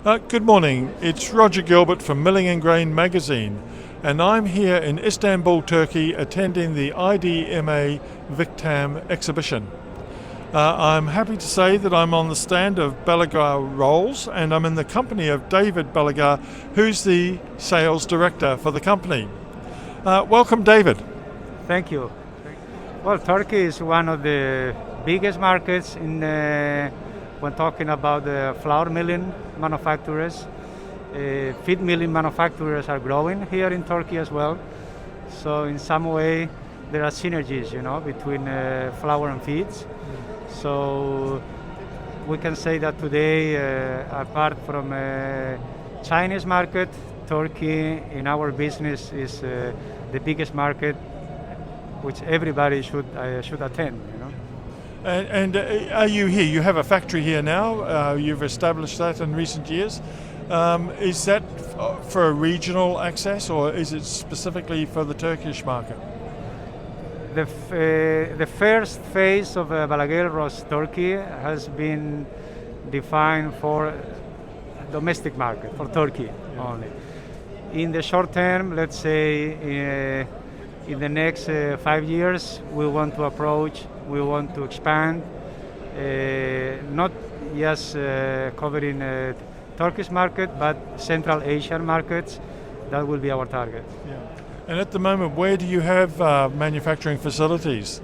Good morning, it's Roger Gilbert from Milling and Grain magazine, and I'm here in Istanbul, Turkey, attending the IDMA-Victam exhibition. I'm happy to say that I'm on the stand of Balaguer rolls, and I'm in the company of David Balaguer, who's the sales director for the company. Welcome, David. Thank you. Well, Turkey is one of the biggest markets when talking about the flour milling manufacturers. Feed milling manufacturers are growing here in Turkey as well. So in some way there are synergies, between flour and feeds. So we can say that today, apart from Chinese market, Turkey in our business is the biggest market which everybody should attend. And are you here? You have a factory here now. You've established that in recent years. Is that for a regional access, or is it specifically for the Turkish market? The first phase of Balaguer roast turkey has been defined for domestic market, for Turkey only. In the short term, let's say in the next 5 years, we want to expand, not just covering Turkish market, but Central Asian markets. That will be our target. Yeah. And at the moment, where do you have manufacturing facilities?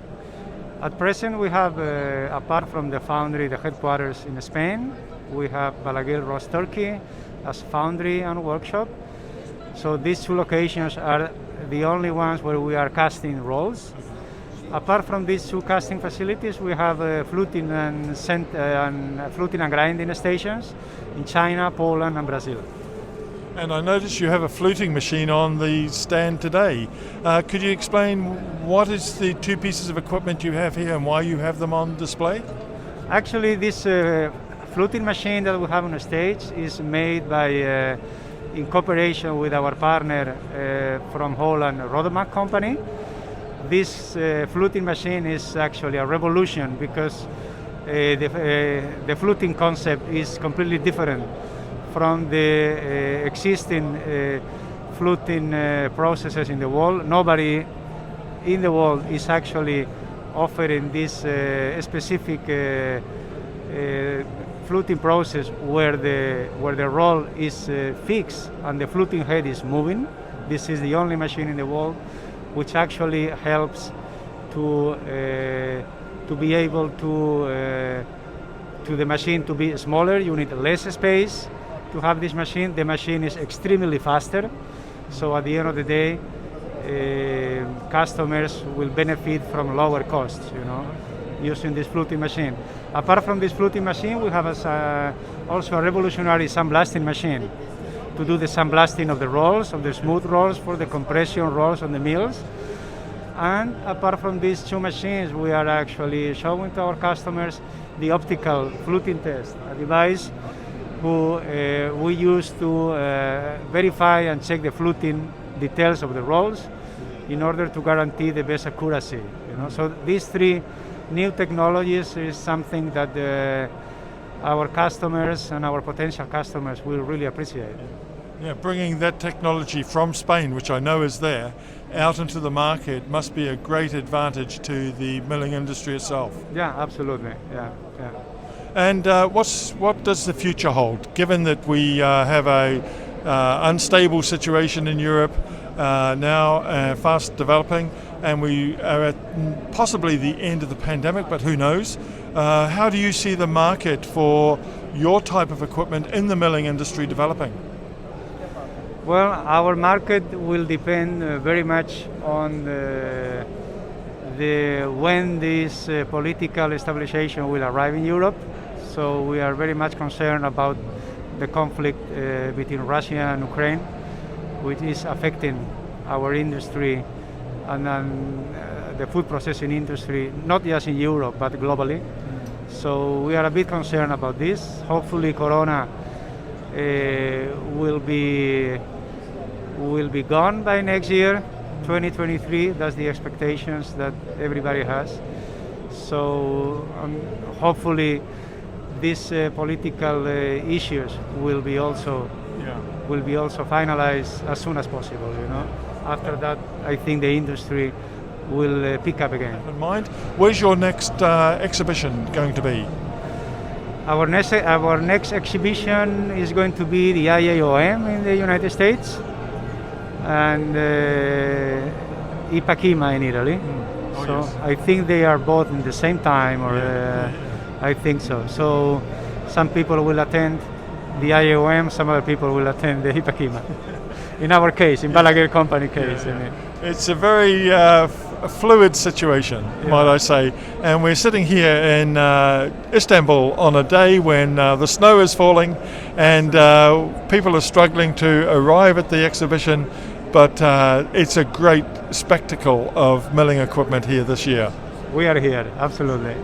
At present, we have, apart from the foundry, the headquarters in Spain, we have Balaguer roast turkey as foundry and workshop. So these two locations are the only ones where we are casting rolls. Apart from these two casting facilities, we have fluting and grinding stations in China, Poland, and Brazil. And I notice you have a fluting machine on the stand today. Could you explain what is the two pieces of equipment you have here and why you have them on display? Actually, this fluting machine that we have on the stage is made by in cooperation with our partner from Holland, Rodemak company. This fluting machine is actually a revolution because the fluting concept is completely different from the existing fluting processes in the world. Nobody in the world is actually offering this specific fluting process where the roll is fixed and the fluting head is moving. This is the only machine in the world which actually helps to be able to the machine to be smaller. You need less space to have this machine. The machine is extremely faster. So at the end of the day, customers will benefit from lower costs, using this fluting machine. Apart from this fluting machine, we have also a revolutionary sandblasting machine to do the sandblasting of the rolls, of the smooth rolls, for the compression rolls on the mills. And apart from these two machines, we are actually showing to our customers the optical fluting test, a device we use to verify and check the fluting details of the rolls in order to guarantee the best accuracy. So these three new technologies is something that our customers and our potential customers will really appreciate. Yeah, bringing that technology from Spain, which I know is there, out into the market must be a great advantage to the milling industry itself. Yeah, absolutely. Yeah. And what does the future hold, given that we have a unstable situation in Europe now, fast developing, and we are at possibly the end of the pandemic, but who knows? How do you see the market for your type of equipment in the milling industry developing? Well, our market will depend very much on when this political stabilization will arrive in Europe. So we are very much concerned about the conflict between Russia and Ukraine, which is affecting our industry and the food processing industry, not just in Europe, but globally. So we are a bit concerned about this. Hopefully Corona will be gone by next year, 2023. That's the expectations that everybody has. So hopefully these political issues will be also finalized as soon as possible. You know, after that, I think the industry will pick up again. In mind, where's your next exhibition going to be? Our next exhibition is going to be the IAOM in the United States and IPAC-EMEA in Italy. Oh, so yes. I think they are both in the same time, or I think so. So some people will attend the IAOM, some other people will attend the IPAC-EMEA. In our case, in Balaguer company case. I mean. It's a very fluid situation, might I say. And we're sitting here in Istanbul on a day when the snow is falling and people are struggling to arrive at the exhibition, but it's a great spectacle of milling equipment here this year. We are here, absolutely.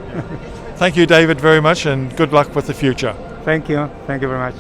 Thank you, David, very much, and good luck with the future. Thank you very much.